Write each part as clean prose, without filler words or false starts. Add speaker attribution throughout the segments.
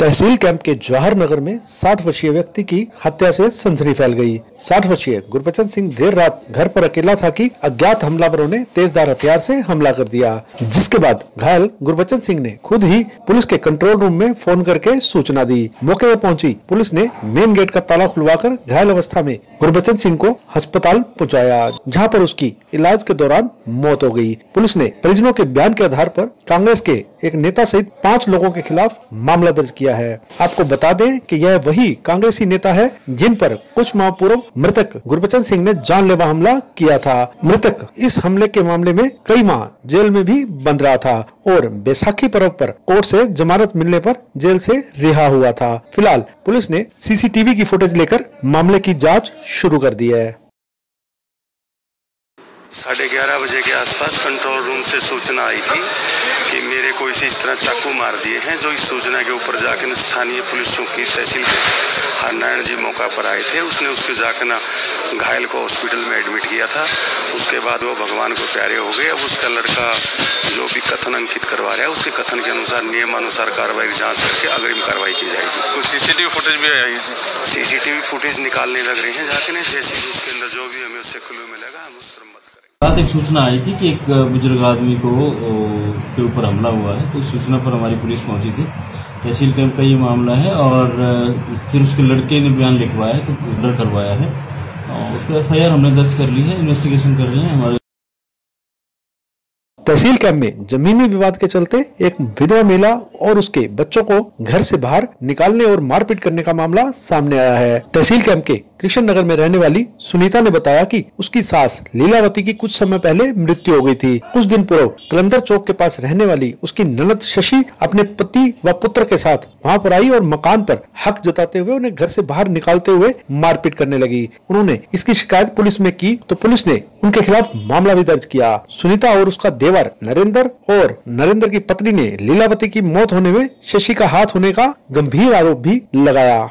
Speaker 1: तहसील camp के जवाहर नगर में 60 वर्षीय व्यक्ति की हत्या से सनसनी फैल गई। 60 वर्षीय गुरबचन सिंह देर रात घर पर अकेला था कि अज्ञात हमलावरों ने तेजधार हथियार से हमला कर दिया, जिसके बाद घायल गुरबचन सिंह ने खुद ही पुलिस के कंट्रोल रूम में फोन करके सूचना दी। मौके पर पहुंची पुलिस ने मेन गेट का ताला खुलवाकर घायल अवस्था में गुरबचन सिंह को अस्पताल पहुंचाया, जहां पर उसकी इलाज के दौरान मौत हो गई। पुलिस ने परिजनों के बयान के आधार पर कांग्रेस के एक नेता सहित 5 लोगों के खिलाफ मामला दर्ज किया है। आपको बता दें कि यह वही कांग्रेसी नेता है जिन पर कुछ माह पूर्व मृतक गुरबचन सिंह ने जानलेवा हमला किया था। मृतक इस हमले के मामले में कई माह जेल में भी बंद रहा था और बैसाखी पर्व पर कोर्ट से जमानत मिलने पर जेल से रिहा हुआ था। फिलहाल पुलिस ने सीसीटीवी की फुटेज लेकर मामले की जांच शुरू कर दी है।
Speaker 2: 11:30 बजे के आसपास कंट्रोल रूम से सूचना आई थी कि मेरे को इस तरह चाकू मार दिए हैं। जो इस सूचना के ऊपर जाकर स्थानीय पुलिस चौकी तहसील के हरनारायण जी मौका पर आए थे। उसने उसके जाकर घायल को हॉस्पिटल में एडमिट किया था। उसके बाद वो भगवान को प्यारे हो गए। अब उसका लड़का जो भी कथन अंकित करवा रहा है, उसके कथन के अनुसार नियमानुसार कार्रवाई जाँच करके अग्रिम कार्रवाई की जाएगी।
Speaker 3: कुछ सीसीटीवी फुटेज भी आई थी।
Speaker 2: सीसीटीवी फुटेज निकालने लग रहे हैं जाके, जैसे उसके अंदर जो भी हमें उससे क्लू मिलेगा हम उस पर मत करेंगे।
Speaker 4: रात एक सूचना आई थी कि एक बुजुर्ग आदमी के ऊपर हमला हुआ है, तो सूचना पर हमारी पुलिस पहुंची थी। तहसील कैंप का ये मामला है और फिर उसके लड़के ने बयान लिखवाया तो ऑर्डर करवाया है और उस पर FIR हमने दर्ज कर ली है, इन्वेस्टिगेशन कर रहे हैं हमारे।
Speaker 1: तहसील कैंप में जमीनी विवाद के चलते एक विधवा महिला और उसके बच्चों को घर से बाहर निकालने और मारपीट करने का मामला सामने आया है। तहसील कैंप के कृष्ण नगर में रहने वाली सुनीता ने बताया कि उसकी सास लीलावती की कुछ समय पहले मृत्यु हो गई थी। कुछ दिन पूर्व कलंदर चौक के पास रहने वाली उसकी ननद शशि अपने पति व पुत्र के साथ वहां पर आई और मकान पर हक जताते हुए उन्हें घर से बाहर निकालते हुए मारपीट करने लगी। उन्होंने इसकी शिकायत पुलिस में की तो पुलिस ने उनके खिलाफ मामला भी दर्ज किया। सुनीता और उसका देवर नरेंद्र और नरेंद्र की पत्नी ने लीलावती की मौत होने में शशि का हाथ होने का गंभीर आरोप भी लगाया।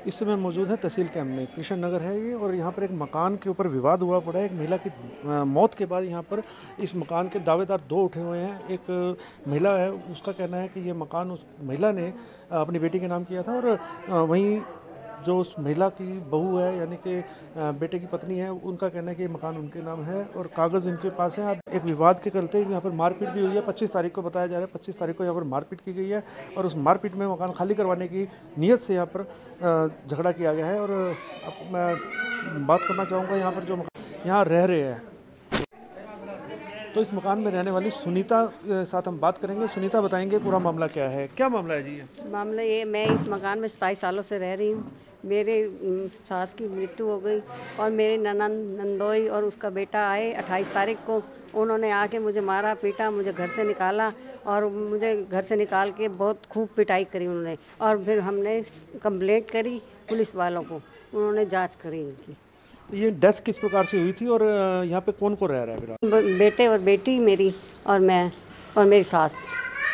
Speaker 1: इस समय मौजूद है तहसील कैंप में, कृष्ण नगर है ये, और यहाँ पर एक मकान के ऊपर विवाद हुआ पड़ा है। एक महिला की मौत के बाद यहाँ पर इस मकान के दावेदार 2 उठे हुए हैं। एक महिला है, उसका कहना है कि ये मकान उस महिला ने अपनी बेटी के नाम किया था और वहीं जो उस महिला की बहू है यानी कि बेटे की पत्नी है, उनका कहना है कि ये मकान उनके नाम है और कागज़ इनके पास है। अब एक विवाद के चलते यहाँ पर मारपीट भी हुई है। 25 तारीख को बताया जा रहा है, 25 तारीख को यहाँ पर मारपीट की गई है और उस मारपीट में मकान खाली करवाने की नीयत से यहाँ पर झगड़ा किया गया है। और अब मैं बात करना चाहूँगा यहाँ पर जो यहाँ रह रहे हैं, तो इस मकान में रहने वाली सुनीता के साथ हम बात करेंगे। सुनीता बताएंगे पूरा मामला क्या है। क्या मामला है जी?
Speaker 5: मामला ये, मैं इस मकान में 27 सालों से रह रही हूँ। मेरे सास की मृत्यु हो गई और मेरे नंदोई और उसका बेटा आए 28 तारीख को। उन्होंने आके मुझे मारा पीटा, मुझे घर से निकाला और मुझे घर से निकाल के बहुत खूब पिटाई करी उन्होंने। और फिर हमने कंप्लेंट करी पुलिस वालों को, उन्होंने जांच करी इनकी।
Speaker 1: ये डेथ किस प्रकार से हुई थी और यहाँ पे कौन कौन रह रहा है?
Speaker 5: बेटे और बेटी मेरी और मैं और मेरी सास,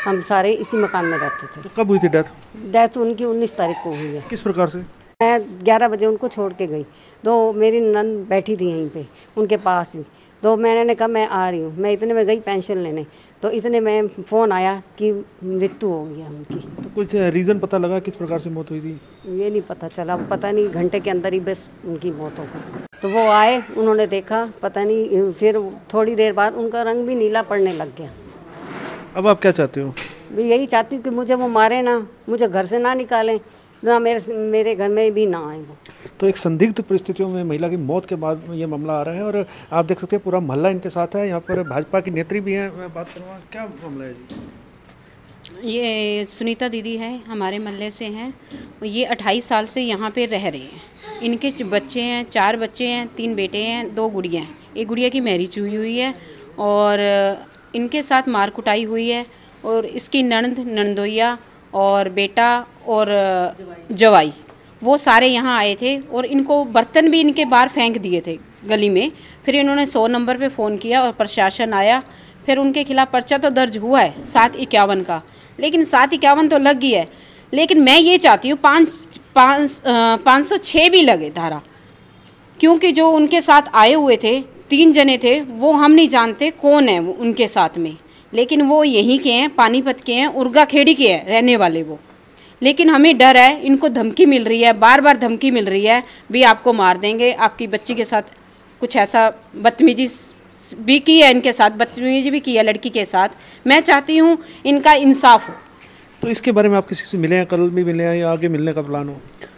Speaker 5: हम सारे इसी मकान में रहते थे।
Speaker 1: तो कब हुई थी डेथ?
Speaker 5: डेथ उनकी 19 तारीख को हुई है।
Speaker 1: किस प्रकार से?
Speaker 5: मैं 11 बजे उनको छोड़ के गई, तो मेरी नंद बैठी थी यहीं पे उनके पास ही। तो मैंने कहा मैं आ रही हूँ, मैं इतने में गई पेंशन लेने, तो इतने में फ़ोन आया कि मृत्यु हो गई है उनकी।
Speaker 1: तो कुछ रीज़न पता लगा किस प्रकार से मौत हुई थी?
Speaker 5: ये नहीं पता चला, पता नहीं घंटे के अंदर ही बस उनकी मौत हो गई। तो वो आए, उन्होंने देखा, पता नहीं, फिर थोड़ी देर बाद उनका रंग भी नीला पड़ने लग गया।
Speaker 1: अब आप क्या चाहते हो?
Speaker 5: यही चाहती हूँ कि मुझे वो मारे ना, मुझे घर से ना निकालें, ना मेरे घर में भी ना आए वो।
Speaker 1: तो एक संदिग्ध परिस्थितियों में महिला की मौत के बाद ये मामला आ रहा है और आप देख सकते हैं पूरा मोहल्ला इनके साथ है। यहाँ पर भाजपा की नेत्री भी हैं, मैं बात करूँगा। क्या मामला है जी?
Speaker 6: ये सुनीता दीदी है, हमारे मोहल्ले से हैं। ये 28 साल से यहाँ पे रह रहे हैं। इनके बच्चे हैं, 4 बच्चे हैं, 3 बेटे हैं, 2 गुड़ियाँ हैं। एक गुड़िया की मैरिज हुई है और इनके साथ मार कुटाई हुई है। और इसकी नंदोइया और बेटा और जवाई वो सारे यहाँ आए थे और इनको बर्तन भी इनके बाहर फेंक दिए थे गली में। फिर इन्होंने 100 नंबर पे फ़ोन किया और प्रशासन आया। फिर उनके खिलाफ़ पर्चा तो दर्ज हुआ है 751 का, लेकिन 751 तो लग गई है। लेकिन मैं ये चाहती हूँ 506 भी लगे धारा, क्योंकि जो उनके साथ आए हुए थे 3 जने थे, वो हम नहीं जानते कौन है वो उनके साथ में, लेकिन वो यहीं के हैं, पानीपत के हैं, उर्गा खेड़ी के हैं रहने वाले वो। लेकिन हमें डर है, इनको धमकी मिल रही है, बार बार धमकी मिल रही है, भी आपको मार देंगे, आपकी बच्ची के साथ कुछ ऐसा बदतमीजी भी की है, इनके साथ बदतमीजी भी की है लड़की के साथ। मैं चाहती हूँ इनका इंसाफ हो।
Speaker 1: तो इसके बारे में आप किसी से मिले हैं, कल भी मिले हैं या आगे मिलने का प्लान हो?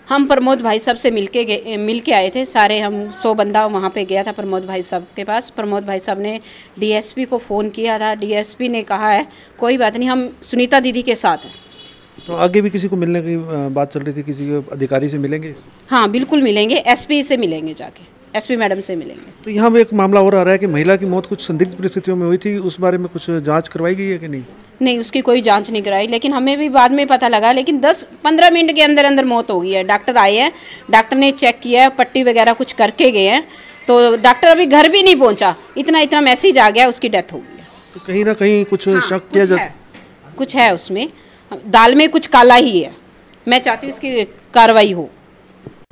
Speaker 6: हम प्रमोद भाई साहब से मिल के आए थे सारे, हम 100 बंदा वहाँ पे गया था प्रमोद भाई साहब के पास। प्रमोद भाई साहब ने डीएसपी को फ़ोन किया था, डीएसपी ने कहा है कोई बात नहीं, हम सुनीता दीदी के साथ हैं।
Speaker 1: तो आगे भी किसी को मिलने की बात चल रही थी, किसी अधिकारी से मिलेंगे?
Speaker 6: हाँ बिल्कुल मिलेंगे, एसपी से मिलेंगे, जाके एसपी मैडम से मिलेंगे।
Speaker 1: तो यहाँ भी एक मामला और आ रहा है कि महिला की मौत कुछ संदिग्ध परिस्थितियों में हुई थी, उस बारे में कुछ जांच करवाई गई है कि नहीं?
Speaker 6: नहीं, उसकी कोई जांच नहीं कराई, लेकिन हमें भी बाद में पता लगा, लेकिन 10-15 मिनट के अंदर अंदर मौत हो गई है। डॉक्टर आए हैं, डॉक्टर ने चेक किया है, पट्टी वगैरह कुछ करके गए हैं, तो डॉक्टर अभी घर भी नहीं पहुंचा, इतना मैसेज आ गया, उसकी डेथ हो गई।
Speaker 1: तो कहीं ना कहीं कुछ शक किया जाता है,
Speaker 6: कुछ है उसमें, दाल में कुछ काला ही है। मैं चाहती हूँ इसकी कार्रवाई हो।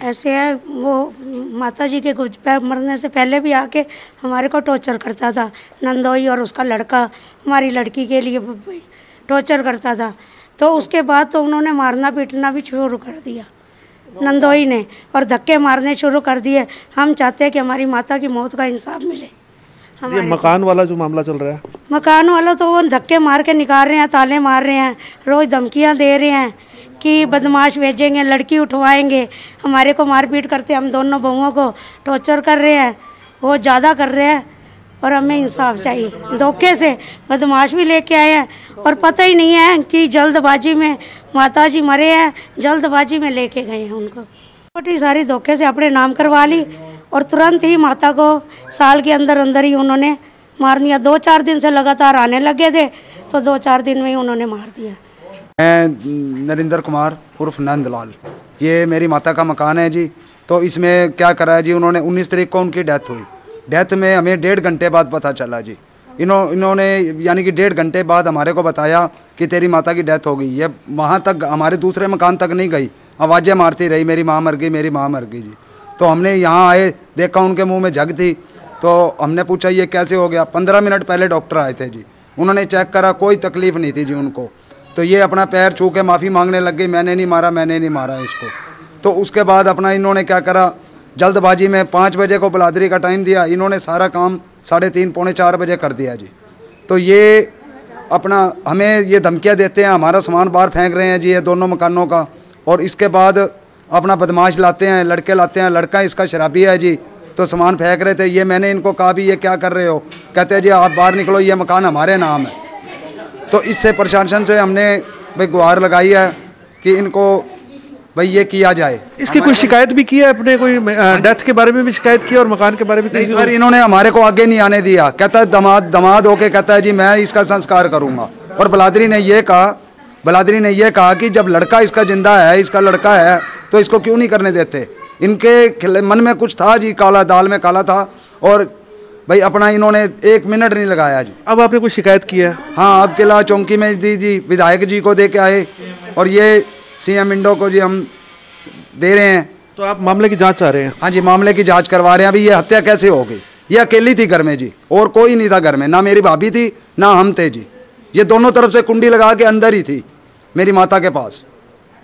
Speaker 7: ऐसे है, वो माता जी के कुछ मरने से पहले भी आके हमारे को टॉर्चर करता था। नंदोई और उसका लड़का हमारी लड़की के लिए टॉर्चर करता था, तो उसके बाद तो उन्होंने मारना पीटना भी शुरू कर दिया नंदोई ने, और धक्के मारने शुरू कर दिए। हम चाहते हैं कि हमारी माता की मौत का इंसाफ मिले।
Speaker 1: ये मकान वाला जो मामला चल रहा है,
Speaker 7: मकान वाला तो वो धक्के मार के निकाल रहे हैं, ताले मार रहे हैं, रोज़ धमकियाँ दे रहे हैं कि बदमाश भेजेंगे, लड़की उठवाएंगे, हमारे को मारपीट करते, हम दोनों बहुओं को टॉर्चर कर रहे हैं, वो ज़्यादा कर रहे हैं, और हमें इंसाफ चाहिए। धोखे से बदमाश भी लेके आए हैं, और पता ही नहीं है कि जल्दबाजी में माताजी मरे हैं, जल्दबाजी में लेके गए हैं उनको। छोटी सारी धोखे से अपने नाम करवा ली, और तुरंत ही माता को साल के अंदर अंदर ही उन्होंने मार दिया। 2-4 दिन से लगातार आने लगे थे, तो 2-4 दिन में ही उन्होंने मार दिया।
Speaker 8: मैं नरेंद्र कुमार उर्फ नंदलाल, ये मेरी माता का मकान है जी। तो इसमें क्या करा है जी, उन्होंने 19 तारीख को उनकी डेथ हुई। डेथ में हमें 1.5 घंटे बाद पता चला जी। इन्होंने यानी कि 1.5 घंटे बाद हमारे को बताया कि तेरी माता की डेथ हो गई। ये वहाँ तक, हमारे दूसरे मकान तक नहीं गई, आवाज़ें मारती रही, मेरी माँ मर गई, मेरी माँ मर गई जी। तो हमने यहाँ आए, देखा उनके मुँह में जग थी, तो हमने पूछा ये कैसे हो गया। 15 मिनट पहले डॉक्टर आए थे जी, उन्होंने चेक करा, कोई तकलीफ़ नहीं थी जी उनको। तो ये अपना पैर छू के माफ़ी मांगने लग गई, मैंने नहीं मारा इसको। तो उसके बाद अपना इन्होंने क्या करा, जल्दबाजी में 5 बजे को बिलादरी का टाइम दिया, इन्होंने सारा काम 3:30 पौने 4 बजे कर दिया जी। तो ये अपना हमें ये धमकियाँ देते हैं, हमारा सामान बाहर फेंक रहे हैं जी, ये दोनों मकानों का। और इसके बाद अपना बदमाश लाते हैं, लड़के लाते हैं, लड़का इसका शराबी है जी, तो सामान फेंक रहे थे। ये मैंने इनको कहा भी ये क्या कर रहे हो, कहते हैं जी आप बाहर निकलो, ये मकान हमारे नाम है। तो इससे प्रशासन से हमने भाई गुहार लगाई है कि इनको भाई ये किया जाए।
Speaker 1: इसकी कोई शिकायत भी की है अपने, कोई डेथ के बारे में भी शिकायत की और मकान के बारे में?
Speaker 8: नहीं सर, इन्होंने हमारे को आगे नहीं आने दिया। कहता है दमाद होके कहता है जी मैं इसका संस्कार करूँगा। और बिलादरी ने ये कहा कि जब लड़का इसका जिंदा है, इसका लड़का है, तो इसको क्यों नहीं करने देते। इनके मन में कुछ था जी, काला, दाल में काला था, और भाई अपना इन्होंने 1 मिनट नहीं लगाया जी।
Speaker 1: अब आपने कोई शिकायत की है?
Speaker 8: हाँ, अब किला चौकी में दी जी, विधायक जी को दे के आए, और ये सीएम इंडो को जी हम दे रहे हैं।
Speaker 1: तो आप मामले की जांच चाह रहे हैं?
Speaker 8: हाँ जी, मामले की जांच करवा रहे हैं। अभी ये हत्या कैसे हो गई? ये अकेली थी घर में जी, और कोई नहीं था घर में, ना मेरी भाभी थी ना हम थे जी। ये दोनों तरफ से कुंडी लगा के अंदर ही थी मेरी माता के पास।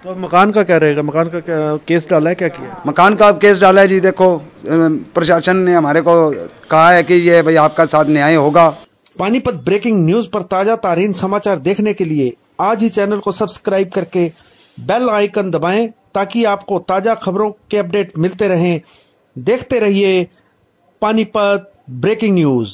Speaker 1: तो मकान का क्या रहेगा? मकान का क्या केस डाला है, क्या किया?
Speaker 8: मकान का अब केस डाला है जी। देखो प्रशासन ने हमारे को कहा है कि ये भाई आपका साथ न्याय होगा।
Speaker 1: पानीपत ब्रेकिंग न्यूज पर ताजा तारीन समाचार देखने के लिए आज ही चैनल को सब्सक्राइब करके बेल आइकन दबाएं, ताकि आपको ताजा खबरों के अपडेट मिलते रहें। देखते रहिए पानीपत ब्रेकिंग न्यूज।